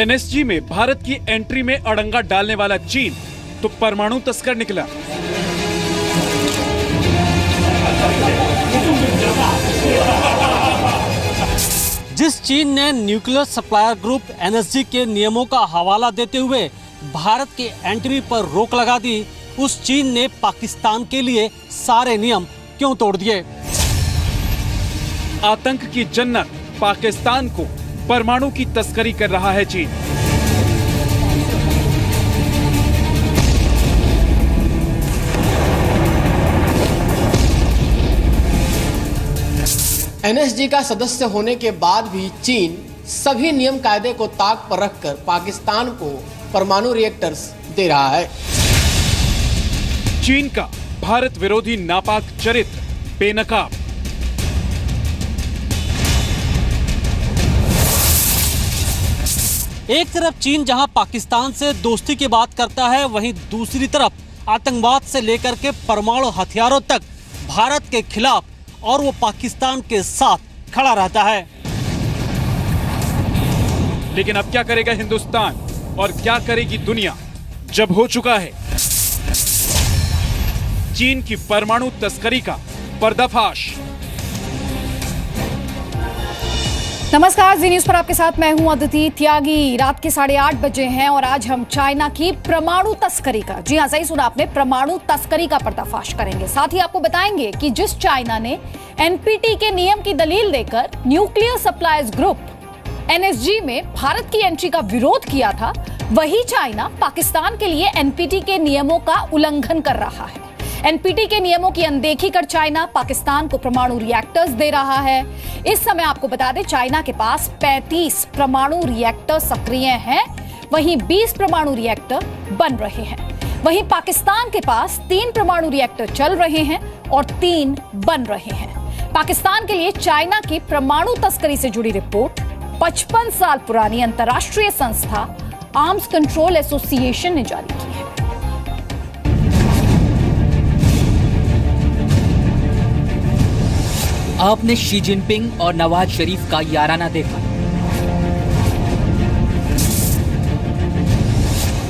NSG में भारत की entry में अड़ंगा डालने वाला चीन तो परमाणु तस्कर निकला। जिस चीन ने न्यूक्लियर सप्लायर ग्रुप एनएसजी के नियमों का हवाला देते हुए भारत के एंट्री पर रोक लगा दी, उस चीन ने पाकिस्तान के लिए सारे नियम क्यों तोड़ दिए? आतंक की जन्नत पाकिस्तान को परमाणु की तस्करी कर रहा है चीन। एनएसजी का सदस्य होने के बाद भी चीन सभी नियम कायदे को ताक पर रखकर पाकिस्तान को परमाणु रिएक्टर्स दे रहा है। चीन का भारत विरोधी नापाक चरित्र बेनकाब। एक तरफ चीन जहां पाकिस्तान से दोस्ती की बात करता है, वहीं दूसरी तरफ आतंकवाद से लेकर के परमाणु हथियारों तक भारत के खिलाफ और वो पाकिस्तान के साथ खड़ा रहता है। लेकिन अब क्या करेगा हिंदुस्तान और क्या करेगी दुनिया जब हो चुका है चीन की परमाणु तस्करी का पर्दाफाश। नमस्कार, जी न्यूज पर आपके साथ मैं हूं अदिति त्यागी। रात के 8:30 बजे हैं और आज हम चाइना की परमाणु तस्करी का, जी हां सही सुना आपने, परमाणु तस्करी का पर्दाफाश करेंगे। साथ ही आपको बताएंगे कि जिस चाइना ने एनपीटी के नियम की दलील देकर न्यूक्लियर सप्लायर्स ग्रुप एनएसजी में भारत की एंट्री का विरोध किया था, वही चाइना पाकिस्तान के लिए एनपीटी के नियमों का उल्लंघन कर रहा है। एनपीटी के नियमों की अनदेखी कर चाइना पाकिस्तान को परमाणु रिएक्टर्स दे रहा है। इस समय आपको बता दें, चाइना के पास 35 परमाणु रिएक्टर सक्रिय हैं, वहीं 20 परमाणु रिएक्टर बन रहे हैं। वहीं पाकिस्तान के पास 3 परमाणु रिएक्टर चल रहे हैं और 3 बन रहे हैं। पाकिस्तान के लिए चाइना की परमाणु तस्करी से जुड़ी रिपोर्ट 55 साल पुरानी अंतर्राष्ट्रीय संस्था आर्म्स कंट्रोल एसोसिएशन ने जारी की है। आपने शी जिनपिंग और नवाज शरीफ का याराना देखा।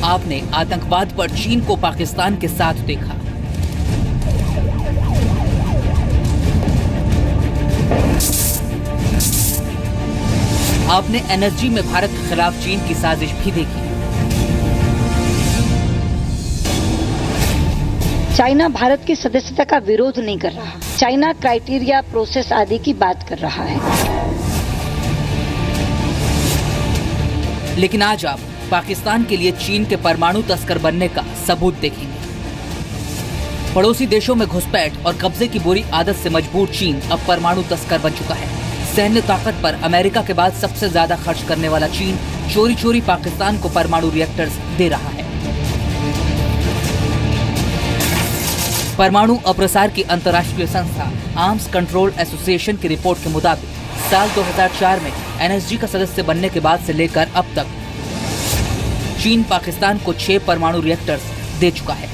आपने आतंकवाद पर चीन को पाकिस्तान के साथ देखा। आपने एनएसजी में भारत के खिलाफ चीन की साजिश भी देखी। चाइना भारत की सदस्यता का विरोध नहीं कर रहा। चाइना क्राइटेरिया, प्रोसेस आदि की बात कर रहा है। लेकिन आज आप पाकिस्तान के लिए चीन के परमाणु तस्कर बनने का सबूत देखेंगे। पड़ोसी देशों में घुसपैठ और कब्जे की बुरी आदत से मजबूर चीन अब परमाणु तस्कर बन चुका है। सैन्य ताकत पर अमेरिका के बाद सबसे ज्यादा खर्च करने वाला चीन चोरी चोरी पाकिस्तान को परमाणु रिएक्टर्स दे रहा है। परमाणु अप्रसार की अंतर्राष्ट्रीय संस्था आर्म्स कंट्रोल एसोसिएशन की रिपोर्ट के मुताबिक साल 2004 में एनएसजी का सदस्य बनने के बाद से लेकर अब तक चीन पाकिस्तान को 6 परमाणु रिएक्टर्स दे चुका है।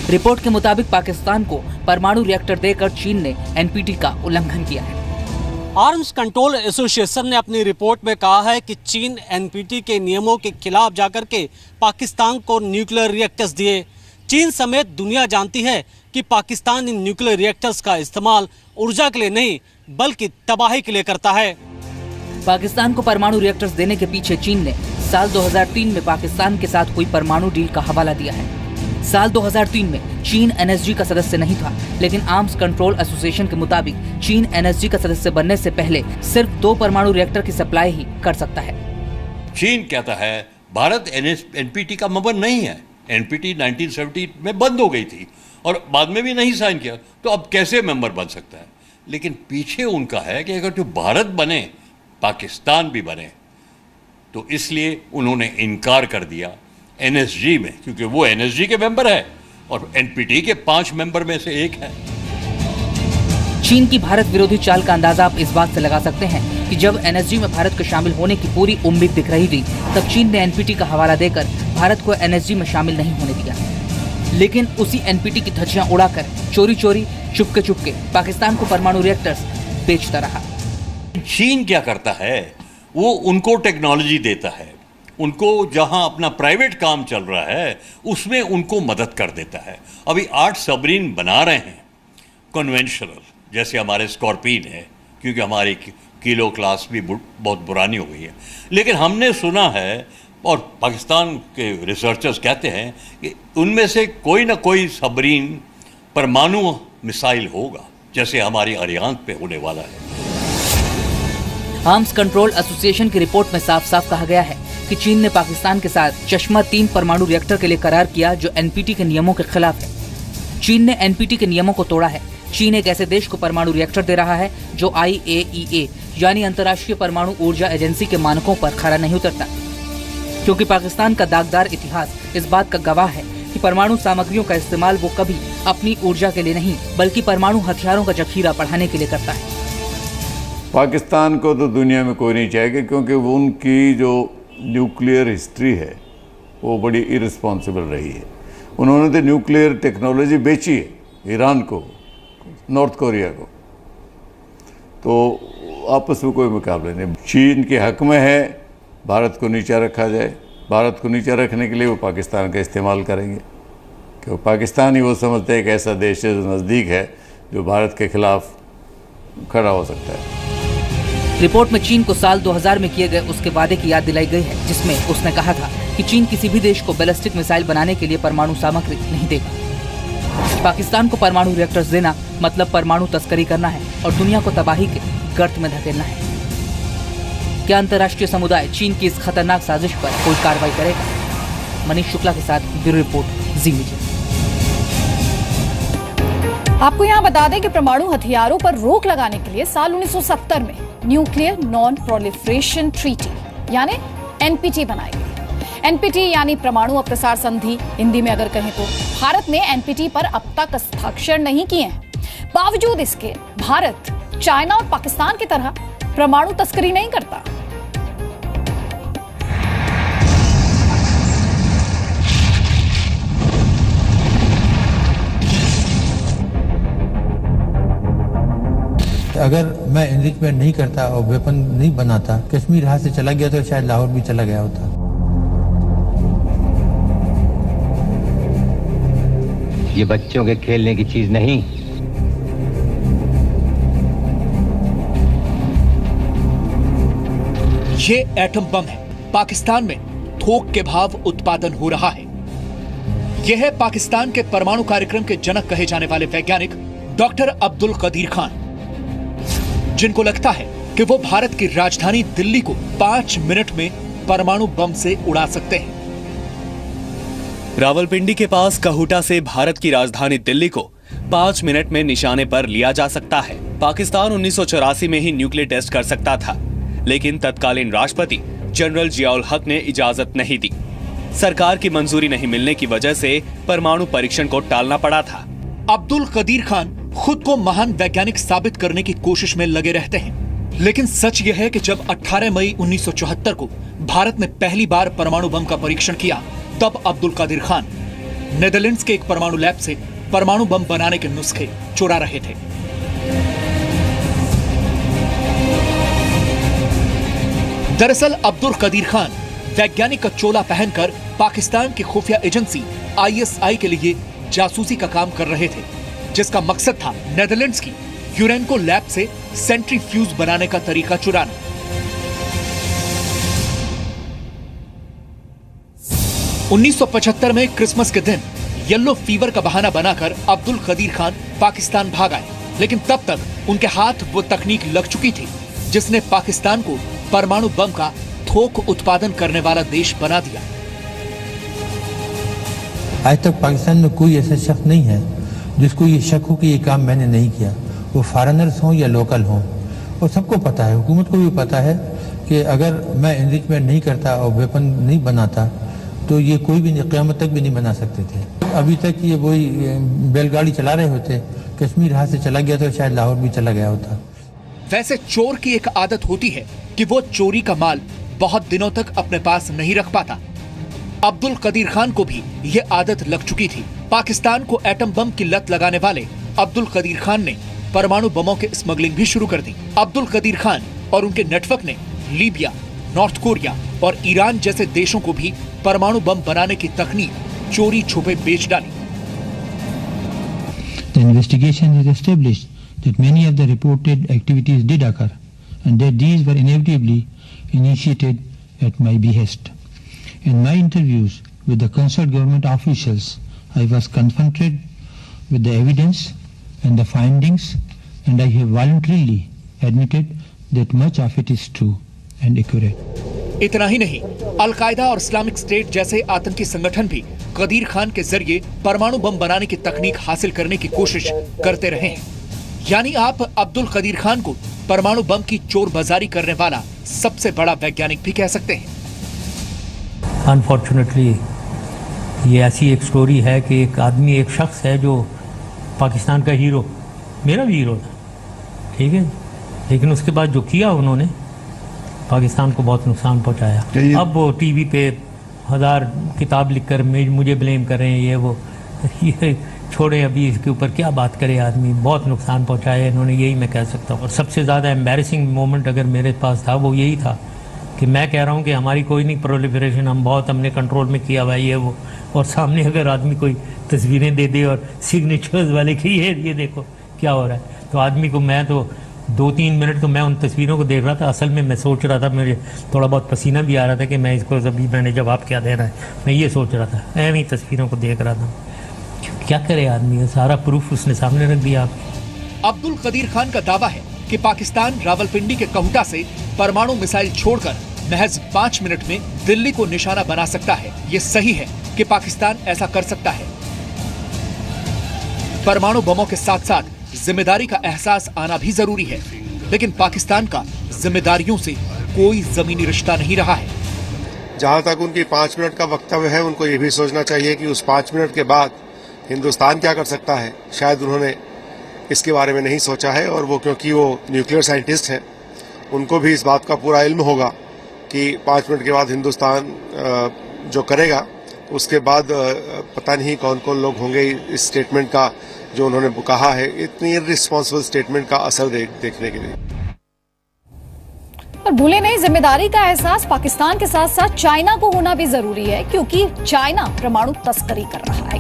रिपोर्ट के मुताबिक पाकिस्तान को परमाणु रिएक्टर देकर चीन ने एनपीटी का उल्लंघन किया है। आर्म्स कंट्रोल एसोसिएशन ने अपनी रिपोर्ट में कहा है कि चीन एनपीटी के नियमों के खिलाफ जाकर के पाकिस्तान को न्यूक्लियर रिएक्टर्स दिए। चीन समेत दुनिया जानती है कि पाकिस्तान इन न्यूक्लियर रिएक्टर्स का इस्तेमाल ऊर्जा के लिए नहीं बल्कि तबाही के लिए करता है। पाकिस्तान को परमाणु रिएक्टर्स देने के पीछे चीन ने साल 2003 में पाकिस्तान के साथ हुई परमाणु डील का हवाला दिया है। साल 2003 में चीन एनएसजी का सदस्य नहीं था, लेकिन आर्म्स कंट्रोल एसोसिएशन के मुताबिक चीन एनएसजी का सदस्य बनने से पहले सिर्फ 2 परमाणु रिएक्टर की सप्लाई ही कर सकता है। चीन कहता है भारत एनपीटी का मेंबर नहीं है। एनपीटी 1970 में बंद हो गई थी और बाद में भी नहीं साइन किया, तो अब कैसे मेंबर बन सकता है? लेकिन पीछे उनका है कि अगर जो भारत बने पाकिस्तान भी बने, तो इसलिए उन्होंने इनकार कर दिया एनएसजी में, क्योंकि वो एनएसजी के मेंबर है और एनपीटी के 5 मेंबर में से एक है। चीन की भारत विरोधी चाल का अंदाजा आप इस बात से लगा सकते हैं कि जब एनएसजी में भारत के शामिल होने की पूरी उम्मीद दिख रही थी, तब चीन ने एनपीटी का हवाला देकर भारत को एनएसजी में शामिल नहीं होने दिया। लेकिन उसी एनपीटी की धज्जियां उड़ाकर चोरी चोरी चुपके चुपके पाकिस्तान को परमाणु रिएक्टर्स बेचता रहा। चीन क्या करता है, वो उनको टेक्नोलॉजी देता है, उनको जहां अपना प्राइवेट काम चल रहा है उसमें उनको मदद कर देता है। अभी 8 सबमरीन बना रहे हैं कन्वेंशनल, जैसे हमारे स्कॉर्पिन है, क्योंकि हमारी किलो क्लास भी बहुत पुरानी हो गई है। लेकिन हमने सुना है और पाकिस्तान के रिसर्चर्स कहते हैं कि उनमें से कोई ना कोई सबमरीन परमाणु मिसाइल होगा, जैसे हमारी अरियान पे होने वाला है। आर्म्स कंट्रोल एसोसिएशन की रिपोर्ट में साफ साफ कहा गया है कि चीन ने पाकिस्तान के साथ चश्मा 3 परमाणु रिएक्टर के लिए करार किया, जो एनपीटी के नियमों के खिलाफ है। चीन ने एनपीटी के नियमों को तोड़ा है। चीन एक ऐसे देश को परमाणु रिएक्टर दे रहा है जो IAEA यानी अंतर्राष्ट्रीय परमाणु ऊर्जा एजेंसी के मानकों पर खरा नहीं उतरता, क्योंकि पाकिस्तान का दागदार इतिहास इस बात का गवाह है कि परमाणु सामग्रियों का इस्तेमाल वो कभी अपनी ऊर्जा के लिए नहीं बल्कि परमाणु हथियारों का जखीरा बढ़ाने के लिए करता है। पाकिस्तान को तो दुनिया में कोई नहीं चाहेगा, क्योंकि वो उनकी जो न्यूक्लियर हिस्ट्री है वो बड़ी इररिस्पॉन्सिबल रही है। उन्होंने तो न्यूक्लियर टेक्नोलॉजी बेची है ईरान को, नॉर्थ कोरिया को, तो आपस में कोई मुकाबले नहीं। चीन के हक में है भारत को नीचा रखा जाए। भारत को नीचा रखने के लिए वो पाकिस्तान का इस्तेमाल करेंगे, क्योंकि पाकिस्तान ही वो समझते हैं एक ऐसा देश है जो नज़दीक है जो भारत के खिलाफ खड़ा हो सकता है। रिपोर्ट में चीन को साल 2000 में किए गए उसके वादे की याद दिलाई गई है, जिसमें उसने कहा था कि चीन किसी भी देश को बैलिस्टिक मिसाइल बनाने के लिए परमाणु सामग्री नहीं देगा। पाकिस्तान को परमाणु रिएक्टर्स देना मतलब परमाणु तस्करी करना है और दुनिया को तबाही के गर्त में धकेलना है। क्या अंतर्राष्ट्रीय समुदाय चीन की इस खतरनाक साजिश पर कोई कार्रवाई करेगा? मनीष शुक्ला के साथ ब्यूरो रिपोर्ट, जी मीडिया। आपको यहाँ बता दें कि परमाणु हथियारों पर रोक लगाने के लिए साल 1970 में न्यूक्लियर नॉन प्रोलिफरेशन ट्रीटी यानी एनपीटी बनाई गई। एनपीटी यानी परमाणु अप्रसार संधि हिंदी में अगर कहें तो। भारत ने एनपीटी पर अब तक हस्ताक्षर नहीं किए हैं। बावजूद इसके भारत चाइना और पाकिस्तान की तरह परमाणु तस्करी नहीं करता। अगर मैं एनरिचमेंट नहीं करता और वेपन नहीं बनाता, कश्मीर हाथ से चला गया तो शायद लाहौर भी चला गया होता। ये बच्चों के खेलने की चीज नहीं। ये एटम बम है। पाकिस्तान में थोक के भाव उत्पादन हो रहा है। यह है पाकिस्तान के परमाणु कार्यक्रम के जनक कहे जाने वाले वैज्ञानिक डॉक्टर अब्दुल कदीर खान, जिनको लगता है कि वो भारत की राजधानी दिल्ली को 5 मिनट में परमाणु बम से उड़ा सकते हैं। रावलपिंडी के पास कहूटा से भारत की राजधानी दिल्ली को 5 मिनट में निशाने पर लिया जा सकता है। पाकिस्तान 1984 में ही न्यूक्लियर टेस्ट कर सकता था, लेकिन तत्कालीन राष्ट्रपति जनरल जियाउल हक ने इजाजत नहीं दी। सरकार की मंजूरी नहीं मिलने की वजह से परमाणु परीक्षण को टालना पड़ा था। अब्दुल कदीर खान खुद को महान वैज्ञानिक साबित करने की कोशिश में लगे रहते हैं, लेकिन सच यह है कि जब 18 मई 1974 को भारत ने पहली बार परमाणु बम का परीक्षण किया, तब अब्दुल कदीर खान नेदरलैंड्स के एक परमाणु लैब से परमाणु बम बनाने के नुस्खे चुरा रहे थे। दरअसल अब्दुल कदीर खान वैज्ञानिक का चोला पहनकर पाकिस्तान की खुफिया एजेंसी ISI के लिए जासूसी का काम कर रहे थे, जिसका मकसद था नेदरलैंड्स की यूरेनको लैब से सेंट्रीफ्यूज बनाने का तरीका चुराना। उन्नीस 1975 में क्रिसमस के दिन येलो फीवर का बहाना बनाकर अब्दुल कदीर खान पाकिस्तान भाग आए, लेकिन तब तक उनके हाथ वो तकनीक लग चुकी थी जिसने पाकिस्तान को परमाणु बम का थोक उत्पादन करने वाला देश बना दिया। आज तक पाकिस्तान में कोई ऐसा शख्स नहीं है जिसको ये शक हो कि ये काम मैंने नहीं किया, वो फॉरेनर्स हों या लोकल हों। और सबको पता है, हुकूमत को भी पता है कि अगर मैं एनरिचमेंट नहीं करता और वेपन नहीं बनाता तो ये कोई भी क़यामत तक भी नहीं बना सकते थे। अभी तक ये वही बैलगाड़ी चला रहे होते, कश्मीर हाथ से चला गया तो शायद लाहौर भी चला गया होता। वैसे चोर की एक आदत होती है कि वो चोरी का माल बहुत दिनों तक अपने पास नहीं रख पाता। अब्दुल कदीर खान को भी ये आदत लग चुकी थी। पाकिस्तान को एटम बम की लत लगाने वाले अब्दुल कदीर खान ने परमाणु बमों के स्मगलिंग भी शुरू कर दी। अब्दुल कदीर खान और उनके नेटवर्क ने लीबिया, नॉर्थ कोरिया और ईरान जैसे देशों को भी परमाणु बम बनाने की तकनीक चोरी छुपे बेच डाली। The investigation has established that many of the reported activities did occur and that these were inevitably initiated at my behest. In my interviews with the concerned government officials, I was confronted with the evidence and the findings, and I have voluntarily admitted that much of it is true and accurate. इतना ही नहीं, al Qaeda और Islamic state जैसे आतंकी संगठन भी कदीर खान के जरिए परमाणु बम बनाने की तकनीक हासिल करने की कोशिश करते रहे हैं। यानी आप अब्दुल कदीर खान को परमाणु बम की चोर बाजारी करने वाला सबसे बड़ा वैज्ञानिक भी कह सकते हैं। अनफॉर्चुनेटली ये ऐसी एक स्टोरी है कि एक आदमी, एक शख्स है जो पाकिस्तान का हीरो, मेरा भी हीरो था, ठीक है, लेकिन उसके बाद जो किया उन्होंने पाकिस्तान को बहुत नुकसान पहुंचाया। अब वो टीवी पे 1000 किताब लिखकर मुझे ब्लेम कर रहे हैं, ये छोड़े, अभी इसके ऊपर क्या बात करे आदमी, बहुत नुकसान पहुंचाया इन्होंने, यही मैं कह सकता हूँ। और सबसे ज़्यादा एम्बैरेसिंग मोमेंट अगर मेरे पास था वो यही था कि मैं कह रहा हूँ कि हमारी कोई नहीं प्रोलिफरेशन, हमने कंट्रोल में किया हुआ है ये वो, और सामने अगर आदमी कोई तस्वीरें दे दे और सिग्नेचर्स वाले की ये देखो क्या हो रहा है, तो आदमी को, मैं तो 2-3 मिनट तो मैं उन तस्वीरों को देख रहा था। असल में मैं सोच रहा था, मुझे थोड़ा बहुत पसीना भी आ रहा था कि मैं इसको अभी मैंने जवाब क्या देना है, मैं ये सोच रहा था, ऐसी तस्वीरों को देख रहा था। क्या करे आदमी, सारा प्रूफ उसने सामने रख दिया। अब्दुल कदीर खान का दावा है कि पाकिस्तान रावलपिंडी के कहूटा से परमाणु मिसाइल छोड़कर महज 5 मिनट में दिल्ली को निशाना बना सकता है। ये सही है कि पाकिस्तान ऐसा कर सकता है। परमाणु बमों के साथ साथ जिम्मेदारी का एहसास आना भी जरूरी है, लेकिन पाकिस्तान का जिम्मेदारियों से कोई जमीनी रिश्ता नहीं रहा है। जहां तक उनकी 5 मिनट का वक्तव्य है, उनको ये भी सोचना चाहिए कि उस 5 मिनट के बाद हिंदुस्तान क्या कर सकता है। शायद उन्होंने इसके बारे में नहीं सोचा है, और वो क्योंकि वो न्यूक्लियर साइंटिस्ट हैं, उनको भी इस बात का पूरा इल्म होगा कि 5 मिनट के बाद हिंदुस्तान जो करेगा, उसके बाद पता नहीं कौन कौन लोग होंगे इस स्टेटमेंट का जो उन्होंने कहा है, इतनी इररिस्पॉन्सिबल स्टेटमेंट का असर देखने के लिए। और भूले नहीं, जिम्मेदारी का एहसास पाकिस्तान के साथ साथ चाइना को होना भी जरूरी है, क्योंकि चाइना परमाणु तस्करी कर रहा है।